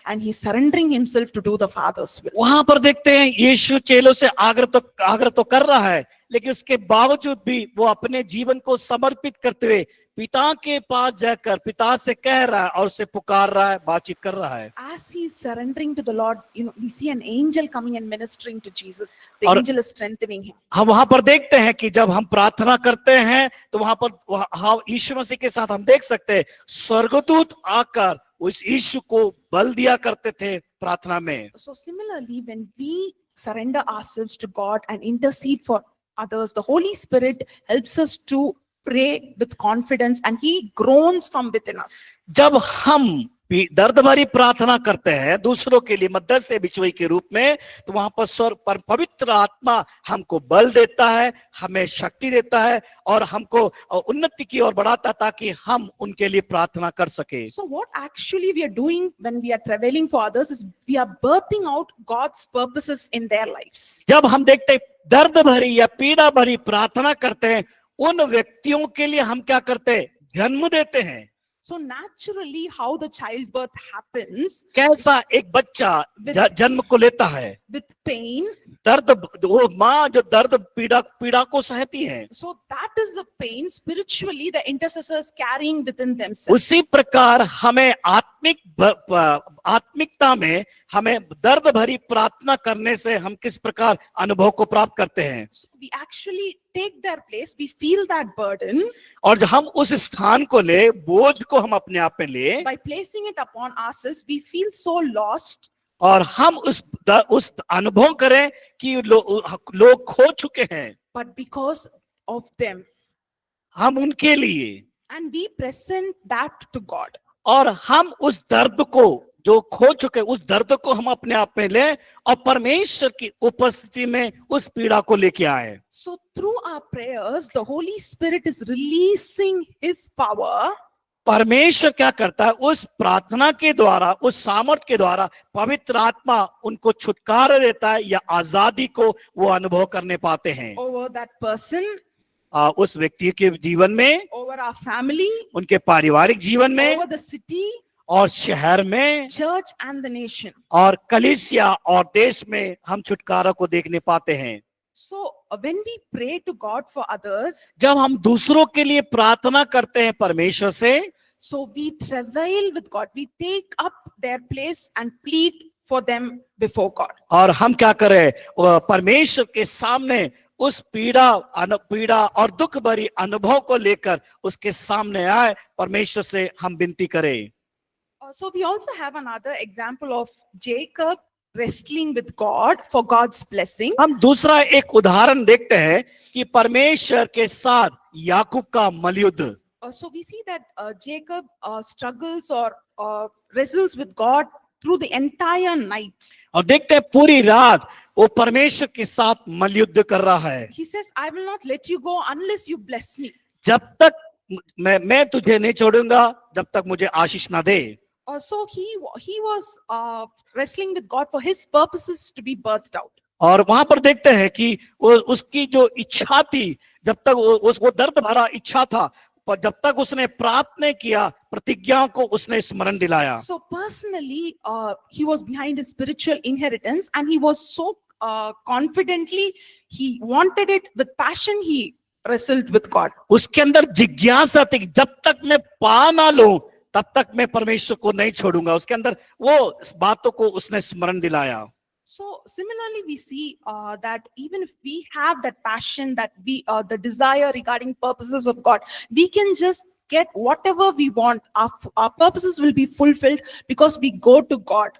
and he's surrendering himself to do the Father's will. वहां पर देखते हैं यीशु चेलों से आग्रह तो कर रहा है, लेकिन उसके बावजूद भी वो अपने जीवन को समर्पित करते हुए पिता के पास जाकर पिता से कह रहा है और उसे पुकार रहा है, बातचीत कर रहा है। As he's surrendering to the Lord, we see an angel coming and ministering to Jesus. The और- angel is strengthening him. हम वहां पर देखते हैं कि जब हम प्रार्थना करते हैं तो वहां पर हम यीशु मसीह के साथ हम देख सकते हैं स्वर्गदूत आकर उस यीशु को बल दिया करते थे प्रार्थना में। So similarly, when we surrender ourselves to God and intercede for others, the Holy Spirit helps us to pray with confidence, and he groans from within us. जब हम भी दर्द भरी प्रार्थना करते हैं दूसरों के लिए मध्यस्थ बिचवई के रूप में, तो वहां पर पवित्र आत्मा हमको बल देता है, हमें शक्ति देता है और हमको उन्नति की ओर बढ़ाता है ताकि हम उनके लिए प्रार्थना कर सके। So what actually we are doing when we are travailing for others is we are birthing out God's purposes in their lives. जब हम देखते हैं दर्द भरी या पीड़ा भरी प्रार्थना करते हैं, उन व्यक्तियों के लिए हम क्या करते हैं? जन्म देते हैं। So naturally, how the childbirth happens कैसा एक बच्चा जन्म को लेता है? with pain. दर्द, वो माँ जो दर्द पीड़ा को सहती है, So that is the pain spiritually the intercessors carrying within themselves. उसी प्रकार हमें आत्मिकता में हमें दर्द भरी प्रार्थना करने से हम किस प्रकार अनुभव को प्राप्त करते हैं। So we actually take their place, we feel that burden और जब हम उस स्थान को ले, बोझ को हम अपने आप में ले by placing it upon ourselves. We feel so lost, और हम उस अनुभव करें कि लोग खो चुके हैं, but because of them, हम उनके लिए, and we present that to God. और हम उस दर्द को जो खो चुके उस दर्द को हम अपने आप में लें और परमेश्वर की उपस्थिति में उस पीड़ा को लेके आए। So through our prayers, the Holy Spirit is releasing His power. परमेश्वर क्या करता है? उस प्रार्थना के द्वारा, उस सामर्थ के द्वारा पवित्र आत्मा उनको छुटकारा देता है या आजादी को वो अनुभव करने पाते हैं over that person, उस व्यक्ति के जीवन में, over our family, उनके पारिवारिक जीवन में over the city, और शहर में church, and the nation. और कलीसिया और देश में हम छुटकारा को देखने पाते हैं। So when we pray to God for others, जब हम दूसरों के लिए प्रार्थना करते हैं परमेश्वर से, so we travail with God. We take up their place and plead for them before God. और हम क्या करें? परमेश्वर के सामने उस पीड़ा और दुख भरी अनुभव को लेकर उसके सामने आए, परमेश्वर से हम विनती करें। So we also have another example of Jacob wrestling with God for God's blessing. हम दूसरा एक उदाहरण देखते हैं कि परमेश्वर के साथ याकूब का मलयुद्ध। So we see that Jacob struggles or wrestles with God through the entire night. और देखते हैं पूरी रात वो परमेश्वर के साथ मलयुद्ध कर रहा है। He says, I will not let you go unless you bless me. जब तक मैं तुझे नहीं छोड़ूंगा जब तक मुझे आशीष ना दे। So he was wrestling with God for his purposes to be birthed out. और वहां पर देखते हैं कि उसकी जो इच्छा थी, जब तक वो दर्द भरा इच्छा था, पर जब तक उसने प्राप्त नहीं किया, प्रतिज्ञा को उसने स्मरण दिलाया। So personally, he was behind his spiritual inheritance, and he was so confidently, he wanted it with passion. He wrestled with God. उसके अंदर जिज्ञासा थी, जब तक मैं पा ना लूं तब तक मैं परमेश्वर को नहीं छोड़ूंगा। उसके अंदर वो बातों को उसने स्मरण दिलाया। So similarly, we see that even if we have that passion, that we the desire regarding purposes of God, we can just get whatever we want. Our purposes will be fulfilled because we go to God.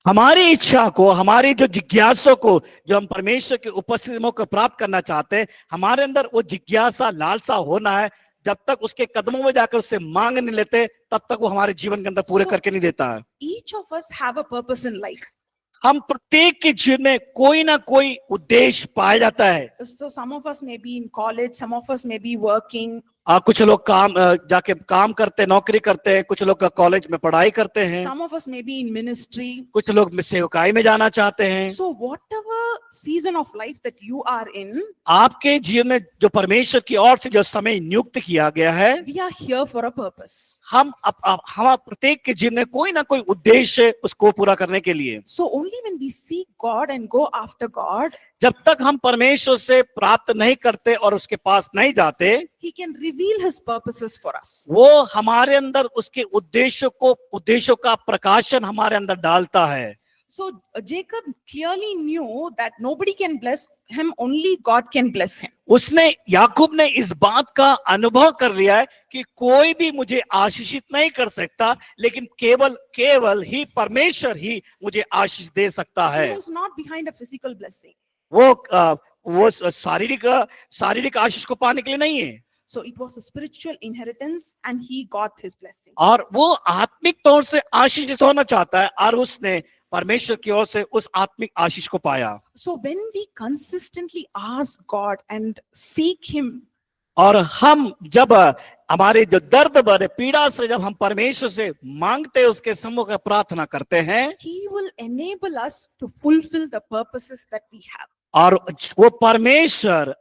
हमारी इच्छा को, हमारी जो जिज्ञासा को, जो हम परमेश्वर की उपस्थिति में को प्राप्त करना चाहते हैं, हमारे अंदर वो जिज्ञासा, लालसा होना है। जब तक उसके कदमों में जाकर उससे मांग नहीं लेते, तब तक वो हमारे जीवन के अंदर पूरे So- करके नहीं देता है। Each of us have a purpose in life. हम प्रत्येक के जीवन में कोई ना कोई उद्देश्य पाया जाता है। So some of us may be in college, some of us may be working, कुछ लोग जाके काम करते हैं, नौकरी करते हैं, कुछ लोग कॉलेज में पढ़ाई करते हैं, some of us may be in ministry. कुछ लोग सेवकाई में जाना चाहते हैं। So whatever season of life that you are in, आपके जीवन में जो परमेश्वर की ओर से जो समय नियुक्त किया गया है, we are here for a purpose. हम प्रत्येक के जीवन में कोई ना कोई उद्देश्य है उसको पूरा करने के लिए। So only when we seek God and go after God, जब तक हम परमेश्वर से प्राप्त नहीं करते और उसके पास नहीं जाते, He can reveal His purposes for us. वो हमारे अंदर उसके उद्देश्यों का प्रकाशन हमारे अंदर डालता है। So Jacob clearly knew that nobody can bless him, only God can bless him. उसने, याकूब ने इस बात का अनुभव कर लिया है कि कोई भी मुझे आशीषित नहीं कर सकता, लेकिन केवल ही परमेश्वर ही मुझे आशीष दे सकता He है। was not behind a physical blessing. वो शारीरिक आशीष को पाने के लिए नहीं है, So it was a spiritual inheritance and he got his blessing. और वो आत्मिक तौर से आशीषित होना चाहता है, और उसने परमेश्वर की ओर से उस आत्मिक आशीष को पाया। So when we consistently ask God and seek Him, और हम जब हमारे जो दर्द भरे पीड़ा से जब हम परमेश्वर से मांगते हैं, उसके सम्मुख में प्रार्थना करते हैं, He will enable us to fulfill the purposes that we have. और वो परमेश्वर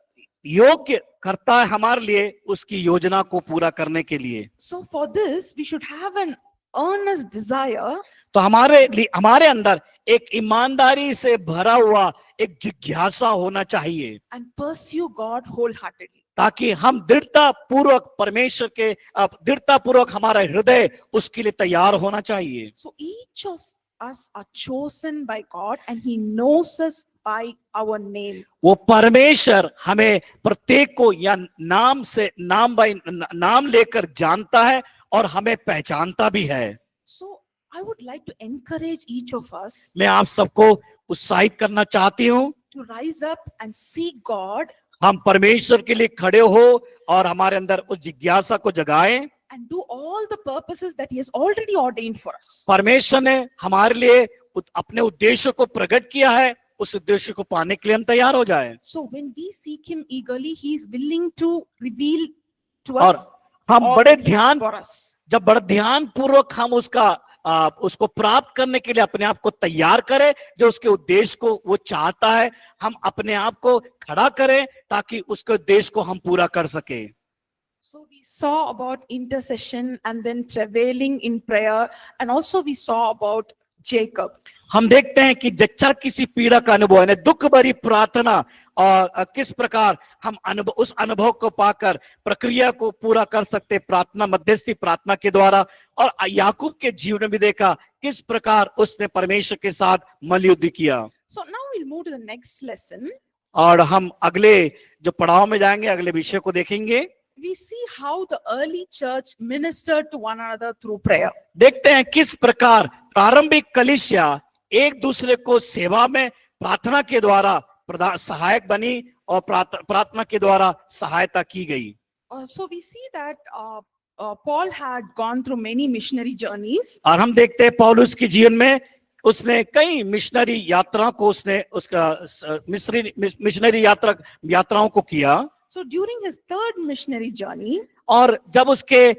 योग्य करता है हमारे लिए उसकी योजना को पूरा करने के लिए। So for this, we should have an earnest desire तो हमारे अंदर एक ईमानदारी से भरा हुआ एक जिज्ञासा होना चाहिए, and pursue God wholeheartedly. ताकि हम दृढ़ता पूर्वक हमारा हृदय उसके लिए तैयार होना चाहिए। So each of us are chosen by God and He knows us by our name. वो परमेश्वर हमें प्रत्येक को या नाम लेकर जानता है और हमें पहचानता भी है। So I would like to encourage each of us मैं आप सबको उत्साहित करना चाहती हूँ, to rise up and seek God हम परमेश्वर के लिए खड़े हो और हमारे अंदर उस जिज्ञासा को जगाएं। and do all the purposes that He has already ordained for us. परमेश्वर ने हमारे लिए अपने उद्देश्य को प्रकट किया है, उस उद्देश्य को पाने के लिए हम तैयार हो जाएं। So when we seek Him eagerly, He is willing to reveal to और us हम all बड़े that He has ध्यान for us. जब बड़े ध्यान पूर्वक हम उसको प्राप्त करने के लिए अपने आप को तैयार करें, जो उसके उद्देश्य को वो चाहता है, हम अपने आप को खड़ा करें ताकि उसके उद्देश्य को हम पूरा कर सके। So we saw about intercession and then travailing in prayer, and also we saw about Jacob. हम देखते हैं कि जच्चा किसी पीड़ा का अनुभव है, दुख भरी प्रार्थना, और किस प्रकार हम उस अनुभव को पाकर प्रक्रिया को पूरा कर सकते प्रार्थना, मध्यस्थी प्रार्थना के द्वारा। और याकूब के जीवन में भी देखा किस प्रकार उसने परमेश्वर के साथ मल्लयुद्ध किया। So now we'll move to the next lesson. और हम अगले जो पड़ाव में जाएंगे, अगले विषय को देखेंगे। We see how the early church ministered to one another through prayer. देखते हैं किस प्रकार प्रारंभिक कलीसिया एक दूसरे को सेवा में प्रार्थना के द्वारा सहायक बनी और प्रार्थना के द्वारा सहायता की गई। So we see that Paul had gone through many missionary journeys. और हम देखते हैं पौलुस के जीवन में उसने कई मिशनरी यात्राओं को मिशनरी यात्राओं को किया। So during his third missionary journey, और जब उसके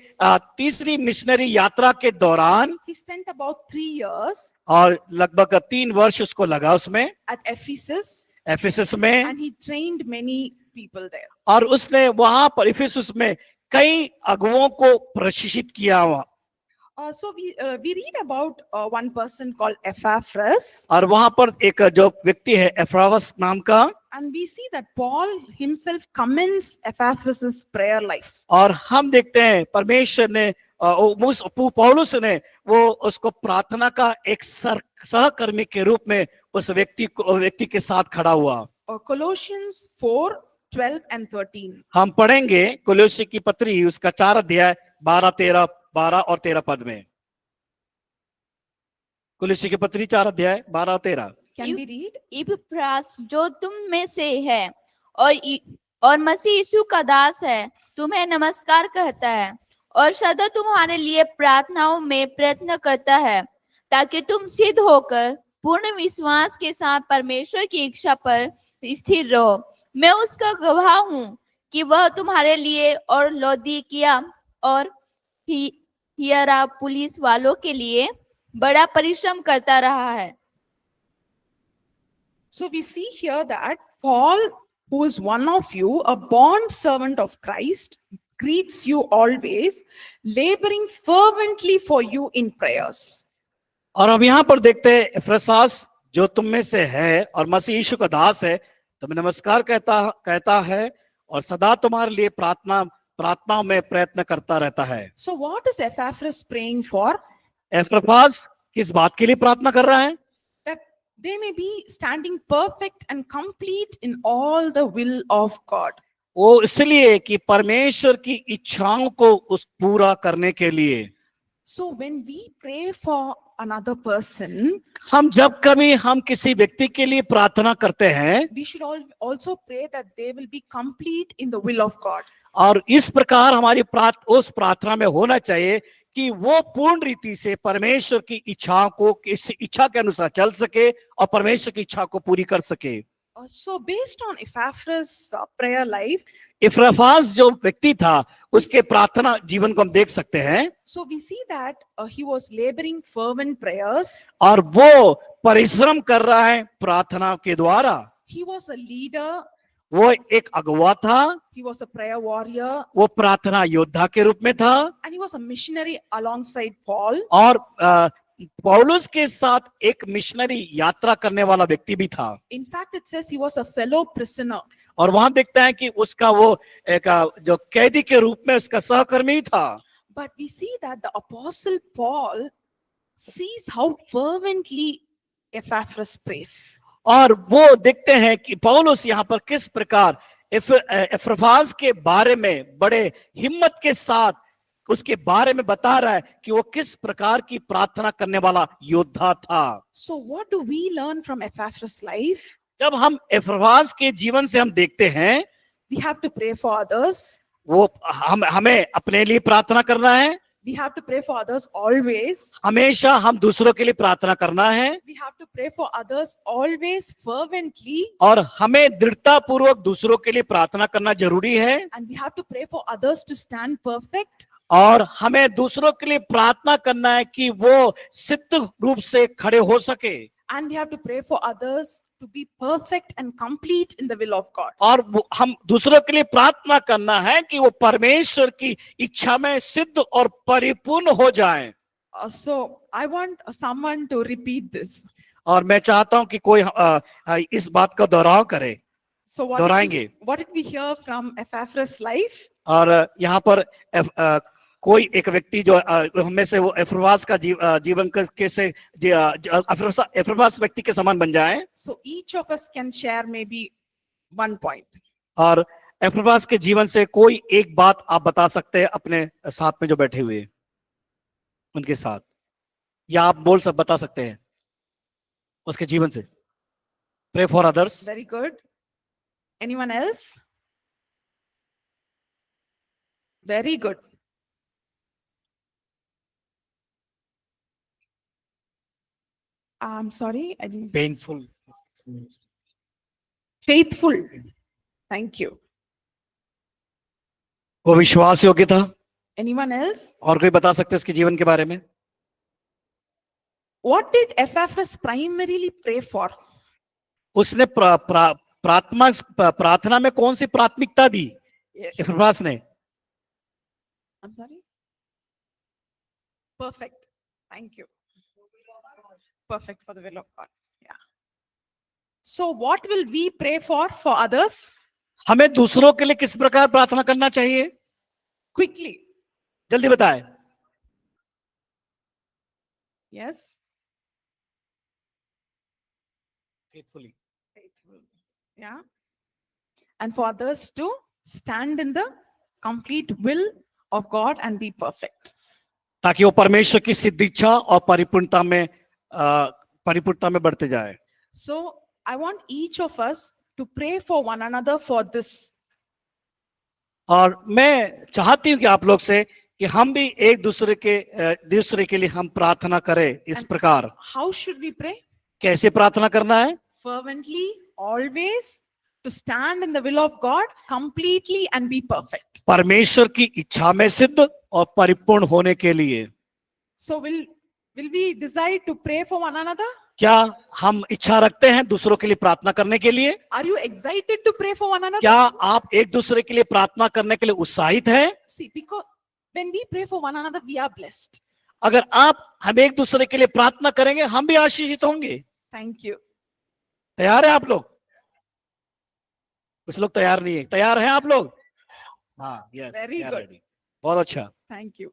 तीसरी मिशनरी यात्रा के दौरान, he spent about 3 years और लगभग 3 वर्ष उसको लगा उसमें at Ephesus, एफेसस में, and he trained many people there. और उसने वहां पर एफेसस में कई अगुओं को प्रशिक्षित किया हुआ। So we read about one person called Epaphras, और वहां पर एक जो व्यक्ति है एफ्रावस नाम का, and we see that Paul himself commends Epaphras' prayer life. और हम देखते हैं परमेश्वर ने पौलुस ने वो उसको प्रार्थना का एक सहकर्मी के रूप में उस व्यक्ति के साथ खड़ा हुआ। Colossians 4:12 and 13. हम पढ़ेंगे कोलोसी की पत्री उसका 4 अध्याय 12 और 13 पद में। कुलुस्सी की पत्री 4 अध्याय 12 और 13। Can we read? इपफ्रास जो तुम में से है और मसीह यीशु का दास है, तुम्हें नमस्कार कहता है और सदा तुम्हारे लिए प्रार्थनाओं में प्रयत्न करता है, ताकि तुम सिद्ध होकर पूर्ण विश्वास के साथ परमेश्वर की इच्छा पर स्थिर रहो। मैं उसका गवाह हूँ कि वह तुम्हारे लिए और लौदीकिया और हियरापुलिस वालों के लिए बड़ा परिश्रम करता रहा है। So we see here that Paul, who is one of you, a bond servant of Christ, greets you always, laboring fervently for you in prayers. और अब यहाँ पर देखते हैं, इपफ्रास जो तुम में से है और मसीह यीशु का दास है, तुम्हें नमस्कार कहता है और सदा तुम्हारे लिए प्रार्थनाओं में प्रयत्न करता रहता है। So what is Epaphras praying for? Epaphras किस बात के लिए प्रार्थना कर रहा है? That they may be standing perfect and complete in all the will of God. वो इसलिए कि परमेश्वर की इच्छाओं को उस पूरा करने के लिए। So when we pray for another person, जब कभी हम किसी व्यक्ति के लिए प्रार्थना करते हैं, we should also pray that they will be complete in the will of God. और इस प्रकार हमारी उस प्रार्थना में होना चाहिए कि वो पूर्ण रीति से परमेश्वर की इच्छाओं को, इस इच्छा के अनुसार चल सके और परमेश्वर की इच्छा को पूरी कर सके। So based on Epaphras' prayer life, Epaphras जो व्यक्ति था उसके प्रार्थना जीवन को हम देख सकते हैं। so we see that he was laboring fervent prayers. और वो परिश्रम कर रहा है प्रार्थना के द्वारा। He was a leader. वो एक अगुवा था, He was a prayer warrior, वो प्रार्थना योद्धा के रूप में था, and he was a missionary alongside Paul. और पौलुस के साथ एक मिशनरी यात्रा करने वाला व्यक्ति भी था। In fact, it says he was a fellow prisoner. और वहां देखते हैं कि उसका वो एक जो कैदी के रूप में उसका सहकर्मी था। But we see that the apostle Paul sees how fervently Epaphras prays. और वो देखते हैं कि पौलुस यहाँ पर किस प्रकार इपफ्रास के बारे में बड़े हिम्मत के साथ उसके बारे में बता रहा है कि वो किस प्रकार की प्रार्थना करने वाला योद्धा था। So what do we learn from Epaphras' life? जब हम इपफ्रास के जीवन से हम देखते हैं, We have to pray for others. वो हमें अपने लिए प्रार्थना करना है, We have to pray for others always. हमेशा हम दूसरों के लिए प्रार्थना करना है, We have to pray for others always fervently. और हमें दृढ़ता पूर्वक दूसरों के लिए प्रार्थना करना जरूरी है, And we have to pray for others to stand perfect. और हमें दूसरों के लिए प्रार्थना करना है कि वो सिद्ध रूप से खड़े हो सके। And we have to pray for others to be perfect and complete in the will of God. और हम दूसरों के लिए प्रार्थना करना है कि वो परमेश्वर की इच्छा में सिद्ध और परिपूर्ण हो जाएं। So I want someone to repeat this. और मैं चाहता हूं कि कोई इस बात का दोहराव करे। So दोहराएंगे। what did we hear from Epaphras' life? और यहाँ पर कोई एक व्यक्ति जो हमें से वो इपफ्रास का जीवन कैसे इपफ्रास व्यक्ति के समान बन जाए। So each of us can share maybe one point. और इपफ्रास के जीवन से कोई एक बात आप बता सकते हैं अपने साथ में जो बैठे हुए उनके साथ, या आप बता सकते हैं उसके जीवन से। Pray for others. Very good. Anyone else? Very good. I'm sorry, I didn't. Painful. Faithful. Thank you. वो विश्वास योग्य था। Anyone else? और कोई बता सकते हैं उसके जीवन के बारे में? What did Epaphras primarily pray for? उसने प्रार्थना में कौन सी प्राथमिकता दी इपफ्रास ने? I'm sorry. Perfect. Thank you. Perfect for the will of God. Yeah. So what will we pray for others? हमें दूसरों के लिए किस प्रकार प्रार्थना करना चाहिए? Quickly. जल्दी बताएं। Yes. Faithfully. Faithful. Yeah. And for others to stand in the complete will of God and be perfect. ताकि वो परमेश्वर की सिद्ध इच्छा और परिपूर्णता में बढ़ते जाए। So I want each of us to pray for one another for this. और मैं चाहती हूँ कि आप लोग से कि हम भी एक दूसरे के लिए हम प्रार्थना करें इस प्रकार। How should we pray? कैसे प्रार्थना करना है? Fervently, always, to stand in the will of God completely and be perfect. परमेश्वर की इच्छा में सिद्ध और परिपूर्ण होने के लिए। So will we decide to pray for one another? क्या हम इच्छा रखते हैं दूसरों के लिए प्रार्थना करने के लिए? Are you excited to pray for one another? क्या आप एक दूसरे के लिए प्रार्थना करने के लिए उत्साहित हैं? See, because when we pray for one another, we are blessed. अगर हम एक दूसरे के लिए प्रार्थना करेंगे हम भी आशीषित होंगे। Thank you. तैयार है आप लोग? कुछ लोग तैयार नहीं है, तैयार हैं आप लोग? हाँ, यस, Very good. बहुत अच्छा। Thank you.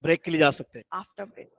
ब्रेक के लिए जा सकते हैं। After break.